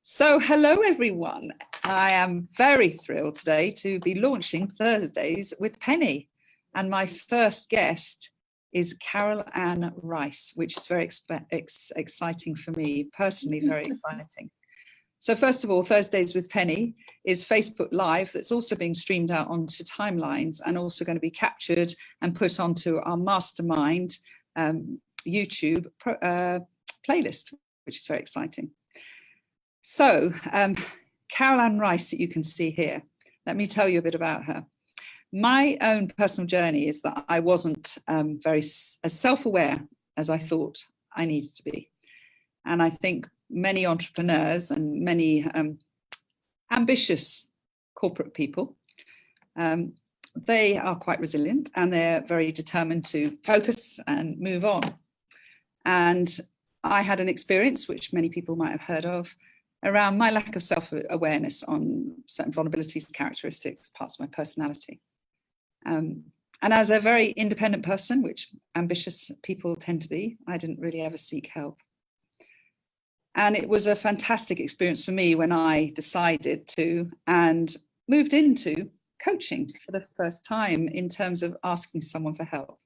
So hello everyone. I am very thrilled today to be launching Thursdays with Penny. And my first guest is Carole Ann Rice, which is very exciting for me, personally very exciting. So first of all, Thursdays with Penny is Facebook Live that's also being streamed out onto timelines and also going to be captured and put onto our mastermind YouTube playlist, which is very exciting. So Carole Ann Rice that you can see here, let me tell you a bit about her. My own personal journey is that I wasn't as self-aware as I thought I needed to be. And I think many entrepreneurs and many ambitious corporate people, they are quite resilient and they're very determined to focus and move on. And I had an experience, which many people might have heard of, around my lack of self-awareness on certain vulnerabilities, characteristics, parts of my personality. And as a very independent person, which ambitious people tend to be, I didn't really ever seek help. And it was a fantastic experience for me when I decided to and moved into coaching for the first time in terms of asking someone for help.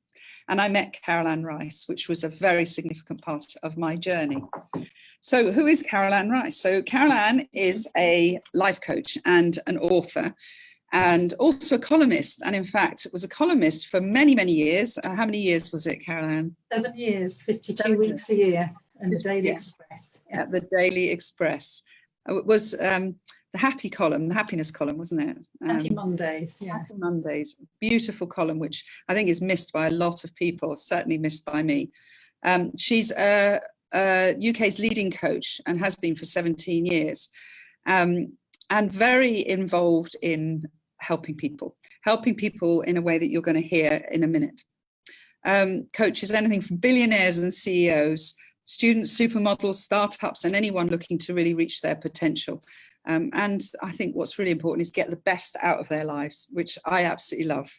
And I met Carole Ann Rice, which was a very significant part of my journey. So who is Carole Ann Rice? So Carole Ann is a life coach and an author and also a columnist. And in fact, was a columnist for many, many years. How many years was it, Carole Ann? 7 years, 52 weeks a year, and the Daily Express. Yeah. At the Daily Express. It was the happy column, the happiness column, wasn't it? Happy Mondays, yeah. Happy Mondays. Beautiful column, which I think is missed by a lot of people, certainly missed by me. She's UK's leading coach and has been for 17 years, and very involved in helping people in a way that you're going to hear in a minute. Coaches anything from billionaires and CEOs, students, supermodels, startups, and anyone looking to really reach their potential. And I think what's really important is get the best out of their lives, which I absolutely love.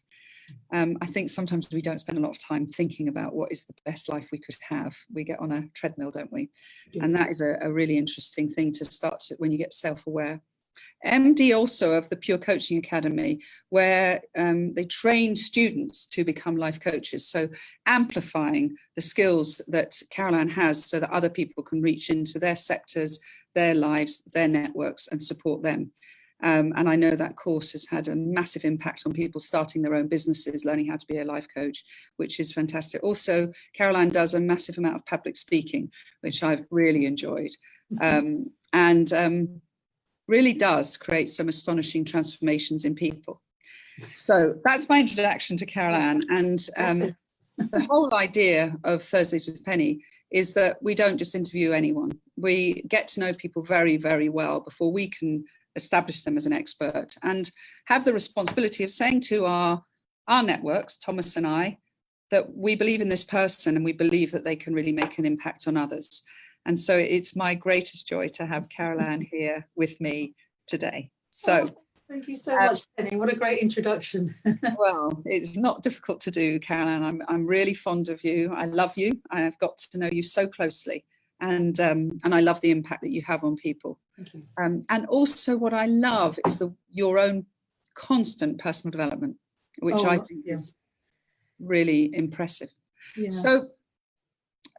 I think sometimes we don't spend a lot of time thinking about what is the best life we could have. We get on a treadmill, don't we? Yeah. And that is a really interesting thing to start to, when you get self-aware. MD also of the Pure Coaching Academy, where they train students to become life coaches. So amplifying the skills that Carole Ann has so that other people can reach into their sectors, their lives, their networks and support them. And I know that course has had a massive impact on people starting their own businesses, learning how to be a life coach, which is fantastic. Also, Carole Ann does a massive amount of public speaking, which I've really enjoyed. Really does create some astonishing transformations in people. So that's my introduction to Carole Ann. And the whole idea of Thursdays with Penny is that we don't just interview anyone. We get to know people very, very well before we can establish them as an expert and have the responsibility of saying to our networks, Thomas and I, that we believe in this person and we believe that they can really make an impact on others. And so it's my greatest joy to have Carole Ann here with me today. So thank you so much, Penny. What a great introduction. Well, it's not difficult to do, Carole Ann. I'm really fond of you. I love you. I have got to know you so closely. And I love the impact that you have on people. Thank you. And also what I love is your own constant personal development, which I think is really impressive. Yeah. So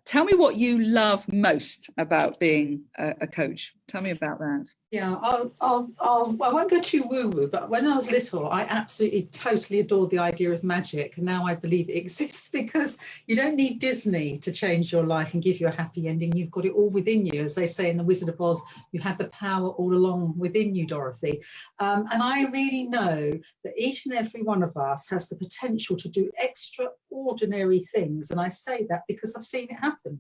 tell me what you love most about being a coach. Tell me about that. Yeah, I won't go too woo-woo, but when I was little, I absolutely, totally adored the idea of magic. And now I believe it exists because you don't need Disney to change your life and give you a happy ending. You've got it all within you. As they say in The Wizard of Oz, you had the power all along within you, Dorothy. And I really know that each and every one of us has the potential to do extraordinary things. And I say that because I've seen it happen.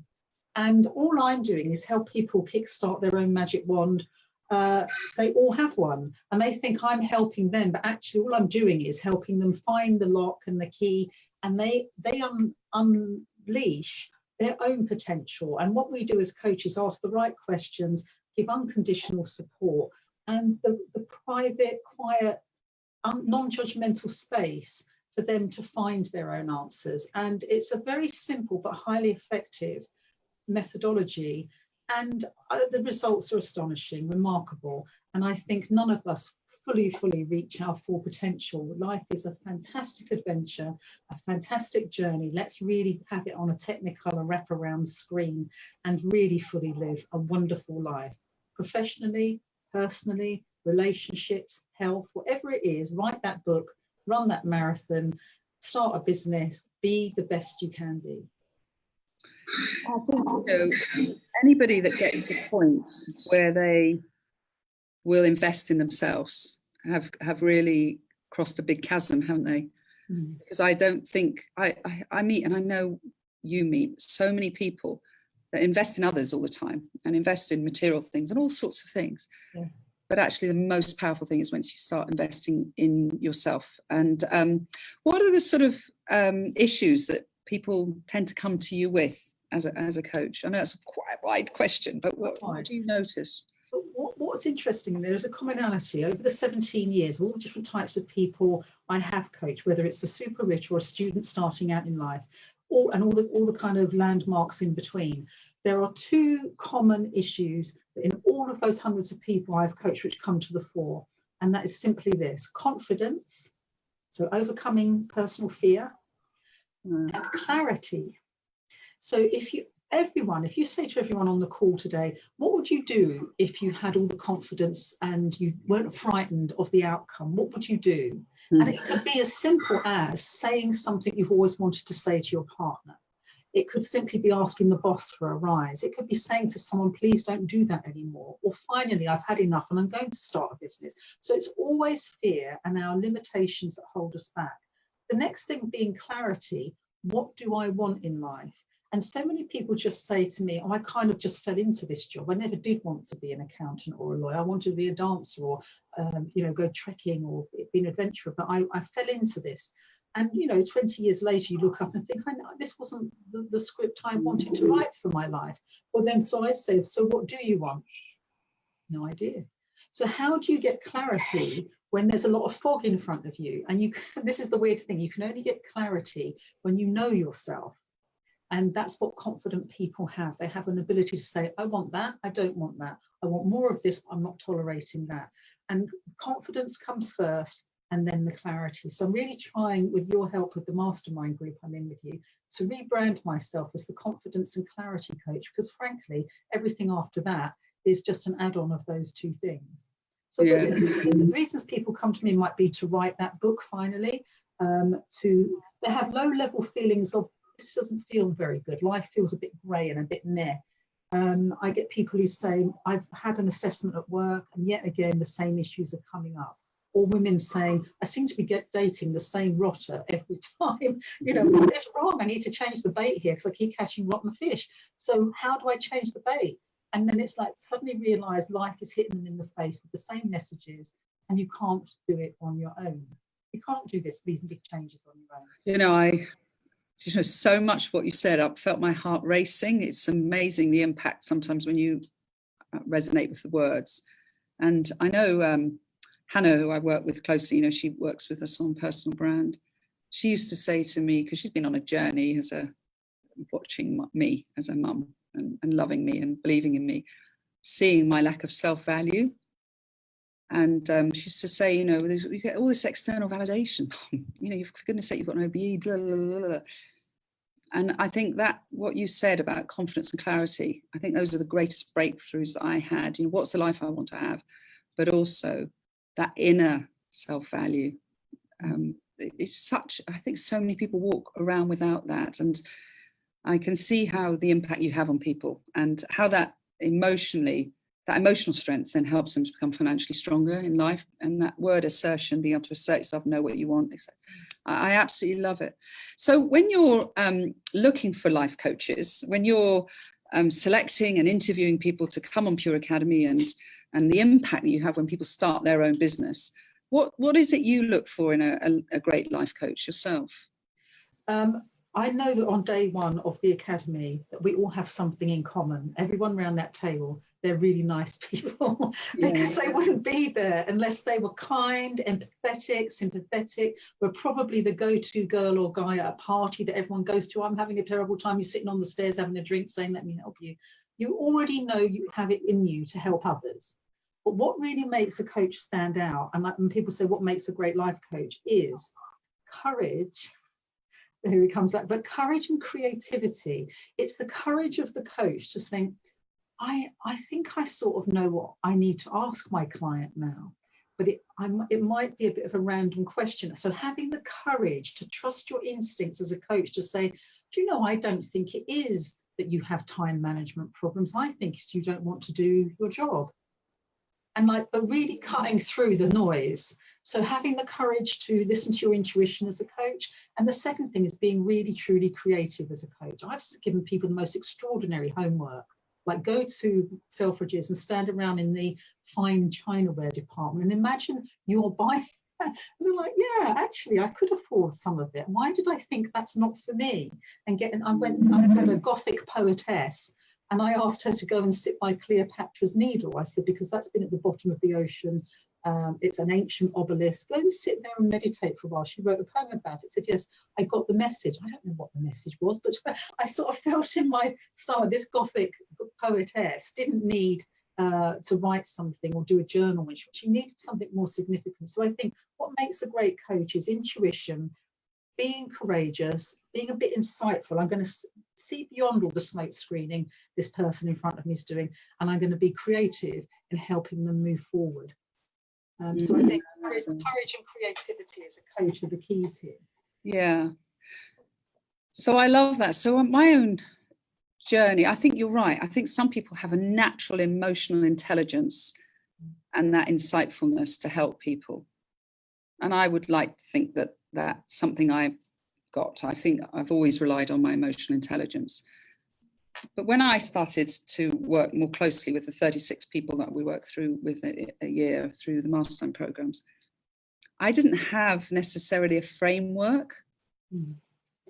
And all I'm doing is help people kickstart their own magic wand. They all have one and they think I'm helping them, but actually all I'm doing is helping them find the lock and the key, and they unleash their own potential. And what we do as coaches, ask the right questions, give unconditional support, and the private, quiet, non-judgmental space for them to find their own answers. And it's a very simple but highly effective methodology. And the results are astonishing, remarkable. And I think none of us fully reach our full potential. Life is a fantastic adventure, a fantastic journey. Let's really have it on a Technicolor wraparound screen and really fully live a wonderful life. Professionally, personally, relationships, health, whatever it is, write that book, run that marathon, start a business, be the best you can be. I think, anybody that gets the point where they will invest in themselves have really crossed a big chasm, haven't they? Because I don't think I meet, and I know you meet, so many people that invest in others all the time and invest in material things and all sorts of things. Yeah. But actually the most powerful thing is once you start investing in yourself. And what are the sort of issues that people tend to come to you with as a coach? I know that's quite a wide question, but what do you notice? But what's interesting, there is a commonality over the 17 years, all the different types of people I have coached, whether it's a super rich or a student starting out in life, all the kind of landmarks in between. There are two common issues in all of those hundreds of people I've coached which come to the fore, and that is simply this: confidence, so overcoming personal fear, and clarity. So if you say to everyone on the call today, what would you do if you had all the confidence and you weren't frightened of the outcome? What would you do? And it could be as simple as saying something you've always wanted to say to your partner. It could simply be asking the boss for a rise. It could be saying to someone, please don't do that anymore. Or finally, I've had enough and I'm going to start a business. So it's always fear and our limitations that hold us back. The next thing being clarity. What do I want in life? And so many people just say to me, oh, I kind of just fell into this job. I never did want to be an accountant or a lawyer. I wanted to be a dancer or, go trekking or be an adventurer, but I fell into this. And, 20 years later, you look up and think, I know this wasn't the script I wanted to write for my life. Well, then, so I say, so what do you want? No idea. So how do you get clarity when there's a lot of fog in front of you? And this is the weird thing, you can only get clarity when you know yourself. And that's what confident people have. They have an ability to say, I want that, I don't want that. I want more of this, I'm not tolerating that. And confidence comes first and then the clarity. So I'm really trying, with your help with the mastermind group I'm in with you, to rebrand myself as the confidence and clarity coach, because frankly, everything after that is just an add-on of those two things. So the reasons people come to me might be to write that book finally, they have low-level feelings of, this doesn't feel very good. Life feels a bit grey and a bit meh. I get people who say, I've had an assessment at work and yet again, the same issues are coming up. Or women saying, I seem to be dating the same rotter every time. What is wrong? I need to change the bait here because I keep catching rotten fish. So how do I change the bait? And then it's like suddenly realise life is hitting them in the face with the same messages and you can't do it on your own. You can't do these big changes on your own. So much what you said, I felt my heart racing. It's amazing the impact sometimes when you resonate with the words. And I know Hannah, who I work with closely, she works with us on personal brand. She used to say to me, because she's been on a journey watching me as a mum and loving me and believing in me, seeing my lack of self-value. And she used to say, you get all this external validation. For goodness sake, you've got an OBE, blah, blah, blah, blah. And I think that what you said about confidence and clarity, I think those are the greatest breakthroughs that I had. What's the life I want to have? But also that inner self-value. I think so many people walk around without that. And I can see how the impact you have on people and how that emotional strength then helps them to become financially stronger in life. And that word assertion, being able to assert yourself, know what you want, etc. I absolutely love it. So when you're looking for life coaches, when you're selecting and interviewing people to come on Pure Academy and the impact that you have when people start their own business, what is it you look for in a great life coach yourself? I know that on day one of the Academy that we all have something in common. Everyone around that table, they're really nice people because they wouldn't be there unless they were kind, empathetic, sympathetic. We're probably the go-to girl or guy at a party that everyone goes to. I'm having a terrible time. You're sitting on the stairs having a drink saying, let me help you. You already know you have it in you to help others. But what really makes a coach stand out, and people say what makes a great life coach, is courage. Here he comes back, but courage and creativity. It's the courage of the coach to think, I think I sort of know what I need to ask my client now, but it might be a bit of a random question. So having the courage to trust your instincts as a coach to say, do you know, I don't think it is that you have time management problems. I think it's you don't want to do your job. And but really cutting through the noise. So having the courage to listen to your intuition as a coach. And the second thing is being really, truly creative as a coach. I've given people the most extraordinary homework, like go to Selfridges and stand around in the fine chinaware department and imagine you're buying and they're like, yeah, actually, I could afford some of it. Why did I think that's not for me? And I had a Gothic poetess, and I asked her to go and sit by Cleopatra's Needle. I said, because that's been at the bottom of the ocean. It's an ancient obelisk. Go and sit there and meditate for a while. She wrote a poem about it. Said, yes, I got the message. I don't know what the message was, but I sort of felt in my stomach, this Gothic poetess didn't need to write something or do a journal. She needed something more significant. So I think what makes a great coach is intuition, being courageous, being a bit insightful. I'm going to see beyond all the smoke screening this person in front of me is doing, and I'm going to be creative in helping them move forward. So I think courage and creativity as a coach are the keys here. Yeah. So I love that. So on my own journey, I think you're right. I think some people have a natural emotional intelligence and that insightfulness to help people. And I would like to think that that's something I've got. I think I've always relied on my emotional intelligence. But when I started to work more closely with the 36 people that we work through with a year through the mastermind programs, I didn't have necessarily a framework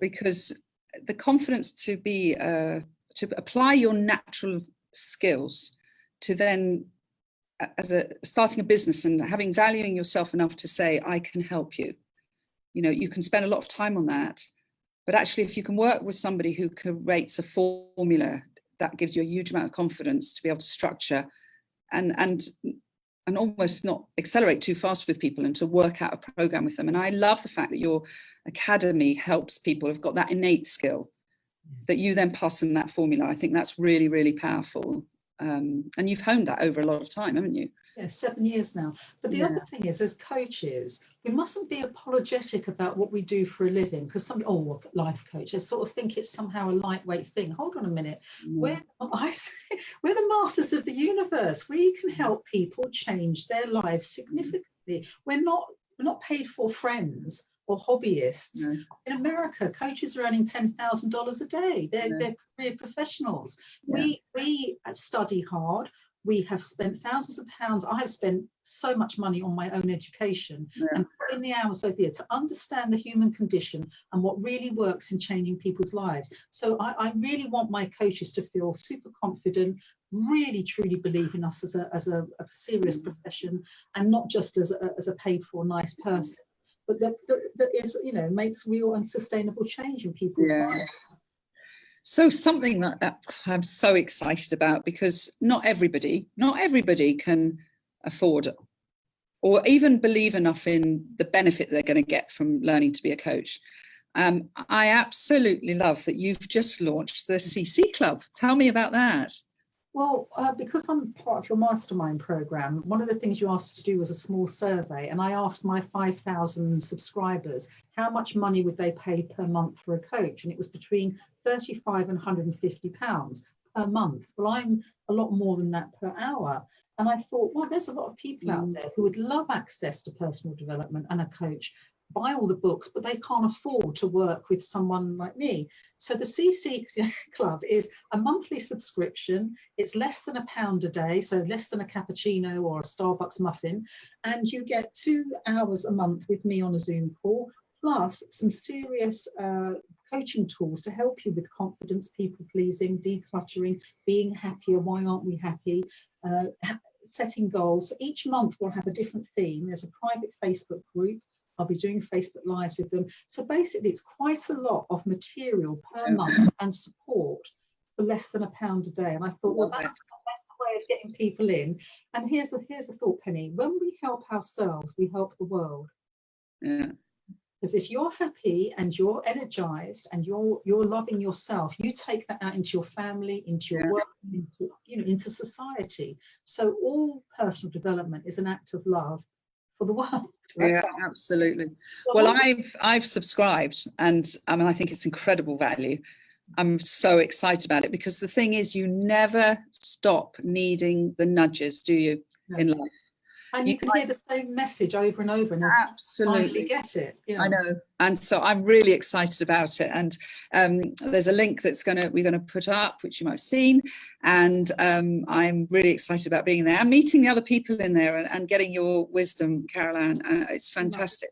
because the confidence to be to apply your natural skills to then starting a business and valuing yourself enough to say, I can help you. You know, you can spend a lot of time on that, but actually if you can work with somebody who creates a formula, that gives you a huge amount of confidence to be able to structure and almost not accelerate too fast with people and to work out a program with them. And I love the fact that your academy helps people who've got that innate skill that you then pass in that formula. I think that's really, really powerful. And you've honed that over a lot of time, haven't you? Yeah, 7 years now. But the other thing is, as coaches, we mustn't be apologetic about what we do for a living, because some life coach, they sort of think it's somehow a lightweight thing. Hold on a minute. We're the masters of the universe. We can help people change their lives significantly. We're not paid for friends or hobbyists. No. In America, coaches are earning $10,000 a day. They're career professionals. Yeah. We study hard. We have spent thousands of pounds. I have spent so much money on my own education and put in the hours over here to understand the human condition and what really works in changing people's lives. So I really want my coaches to feel super confident, really truly believe in us as a serious profession, and not just as a paid for nice person, but that is, you know, makes real and sustainable change in people's lives. So something that I'm so excited about, because not everybody can afford or even believe enough in the benefit they're going to get from learning to be a coach. I absolutely love that you've just launched the CC Club. Tell me about that. Well, because I'm part of your mastermind program, one of the things you asked to do was a small survey, and I asked my 5,000 subscribers how much money would they pay per month for a coach, and it was between £35 and £150 per month. Well, I'm a lot more than that per hour, and I thought, well, there's a lot of people out there who would love access to personal development and a coach, buy all the books, but they can't afford to work with someone like me. So the CC Club is a monthly subscription. It's less than £1 a day, so less than a cappuccino or a Starbucks muffin, and you get 2 hours a month with me on a Zoom call, plus some serious coaching tools to help you with confidence, people pleasing, decluttering, being happier, why aren't we happy, setting goals. So each month we'll have a different theme. There's a private Facebook group. I'll be doing Facebook Lives with them. So basically it's quite a lot of material per month and support. for less than £1 a day. And I thought, well, that's the way of getting people in. And here's a thought, Penny. When we help ourselves, we help the world. Yeah. Because if you're happy and you're energized and you're loving yourself, you take that out into your family, into your work, into society. So all personal development is an act of love for the world. Yeah, absolutely. Well, I've subscribed, and I mean, I think it's incredible value. I'm so excited about it, because the thing is, you never stop needing the nudges, do you, in life? And you can hear the same message over and over, and absolutely get it. Yeah. I know, and so I'm really excited about it. And there's a link that's we're gonna put up, which you might have seen, and I'm really excited about being there and meeting the other people in there and getting your wisdom, Carole Ann. It's fantastic.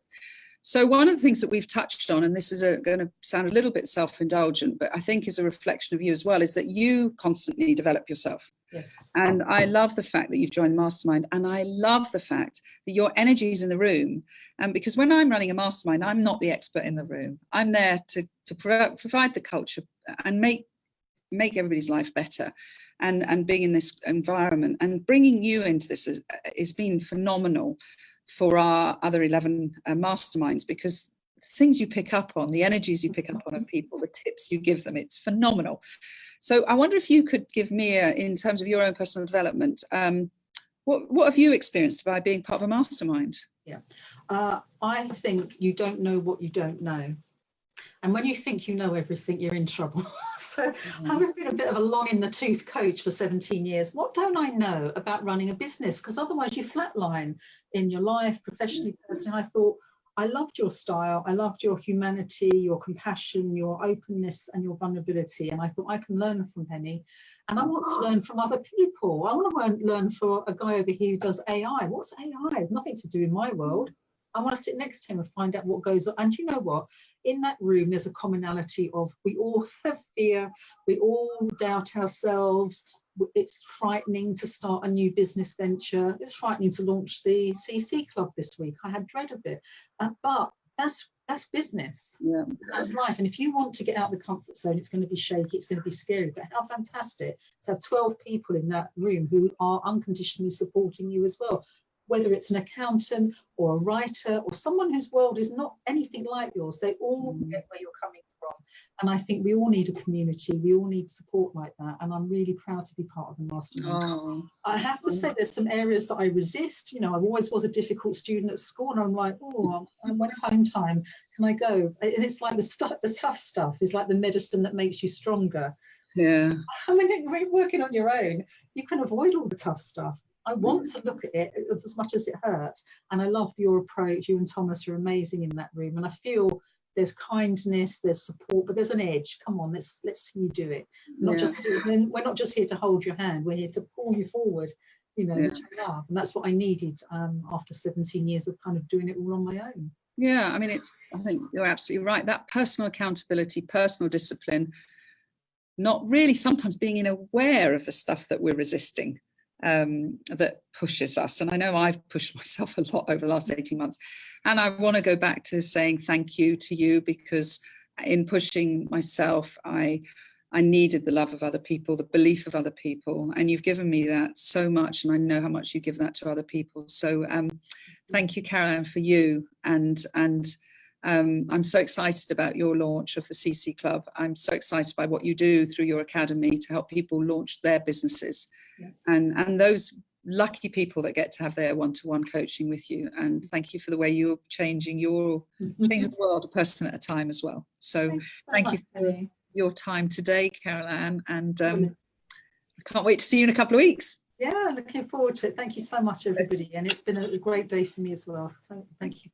So one of the things that we've touched on, and this is going to sound a little bit self-indulgent, but I think is a reflection of you as well, is that you constantly develop yourself. Yes. And I love the fact that you've joined the mastermind, and I love the fact that your energy is in the room. And because when I'm running a mastermind, I'm not the expert in the room. I'm there to provide the culture and make everybody's life better. And being in this environment and bringing you into this has been phenomenal for our other 11 masterminds, because the things you pick up on, the energies you pick up on of people, the tips you give them, it's phenomenal. So I wonder if you could give me, in terms of your own personal development, what have you experienced by being part of a mastermind? Yeah, I think you don't know what you don't know. And when you think you know everything, you're in trouble. So having been a bit of a long in the tooth coach for 17 years, what don't I know about running a business? Because otherwise you flatline in your life, professionally, personally. I thought, I loved your style. I loved your humanity, your compassion, your openness and your vulnerability. And I thought, I can learn from Penny. And I want to learn from other people. I want to learn from a guy over here who does AI. What's AI? It's nothing to do in my world. I want to sit next to him and find out what goes on. And you know what? In that room, there's a commonality of we all have fear. We all doubt ourselves. It's frightening to start a new business venture. It's frightening to launch the CC Club this week. I had dread of it. But that's business. Yeah. That's life. And if you want to get out of the comfort zone, it's going to be shaky. It's going to be scary. But how fantastic to have 12 people in that room who are unconditionally supporting you as well. Whether it's an accountant or a writer or someone whose world is not anything like yours, they all get where you're coming from. And I think we all need a community. We all need support like that. And I'm really proud to be part of the mastermind. I have to say there's some areas that I resist. You know, I always was a difficult student at school, and I'm like, when it's home time, can I go? And it's like the tough stuff is like the medicine that makes you stronger. Yeah. I mean, when you're working on your own, you can avoid all the tough stuff. I want to look at it as much as it hurts. And I love your approach. You and Thomas are amazing in that room. And I feel there's kindness, there's support, but there's an edge. Come on, let's see you do it. We're not just here to hold your hand. We're here to pull you forward, which I love. And that's what I needed after 17 years of kind of doing it all on my own. Yeah, I mean, I think you're absolutely right. That personal accountability, personal discipline, not really sometimes being aware of the stuff that we're resisting. That pushes us. And I know I've pushed myself a lot over the last 18 months. And I want to go back to saying thank you to you, because in pushing myself, I needed the love of other people, the belief of other people. And you've given me that so much. And I know how much you give that to other people. So thank you, Carole Ann, for you. And I'm so excited about your launch of the CC Club. I'm so excited by what you do through your academy to help people launch their businesses. Yeah. And those lucky people that get to have their one-to-one coaching with you. And thank you for the way you're changing the world a person at a time as well. So thank you for your time today, Carole Ann. And I can't wait to see you in a couple of weeks. Yeah, looking forward to it. Thank you so much, everybody. And it's been a great day for me as well. So thank you.